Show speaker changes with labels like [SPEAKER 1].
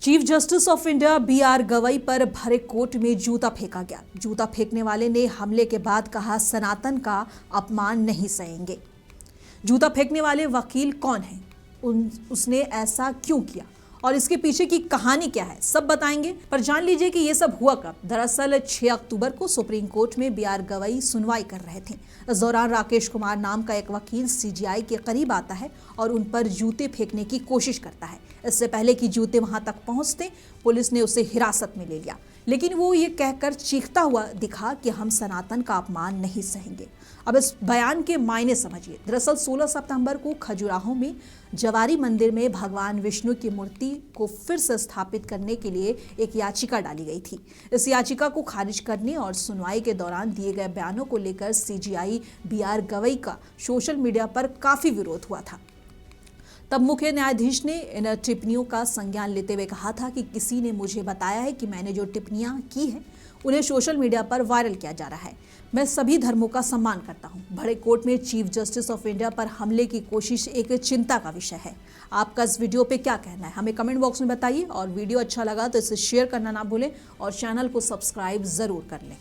[SPEAKER 1] Chief justice of India B R. Gavai पर भरे court में जूता फेंका गया। जूता फेंकने वाले ने हमले के बाद कहा, सनातन का अपमान नहीं सहेंगे। जूता फेंकने वाले वकील कौन है, उसने ऐसा क्यों किया और इसके पीछे की कहानी क्या है, सब बताएंगे। पर जान लीजिए कि ये सब हुआ कब। दरअसल 6 अक्टूबर को सुप्रीम कोर्ट में बी.आर. गवई सुनवाई कर रहे थे। इस दौरान राकेश कुमार नाम का एक वकील सीजीआई के करीब आता है और उन पर जूते फेंकने की कोशिश करता है। इससे पहले कि जूते वहां तक पहुंचते, पुलिस ने उसे हिरासत में ले लिया, लेकिन वो ये कहकर चीखता हुआ दिखा कि हम सनातन का अपमान नहीं सहेंगे। अब इस बयान के मायने समझिए। दरअसल 16 सितंबर को खजुराहो में जवारी मंदिर में भगवान विष्णु की मूर्ति को फिर से स्थापित करने के लिए एक याचिका डाली गई थी। इस याचिका को खारिज करने और सुनवाई के दौरान दिए गए बयानों को लेकर सीजीआई बी.आर. गवई का सोशल मीडिया पर काफी विरोध हुआ था। तब मुख्य न्यायाधीश ने इन टिप्पणियों का संज्ञान लेते हुए कहा था कि किसी ने मुझे बताया है कि मैंने जो टिप्पणियां की हैं उन्हें सोशल मीडिया पर वायरल किया जा रहा है। मैं सभी धर्मों का सम्मान करता हूं। बड़े कोर्ट में चीफ जस्टिस ऑफ इंडिया पर हमले की कोशिश एक चिंता का विषय है। आपका इस वीडियो पे क्या कहना है, हमें कमेंट बॉक्स में बताइए। और वीडियो अच्छा लगा तो इसे शेयर करना ना भूलें और चैनल को सब्सक्राइब जरूर कर लें।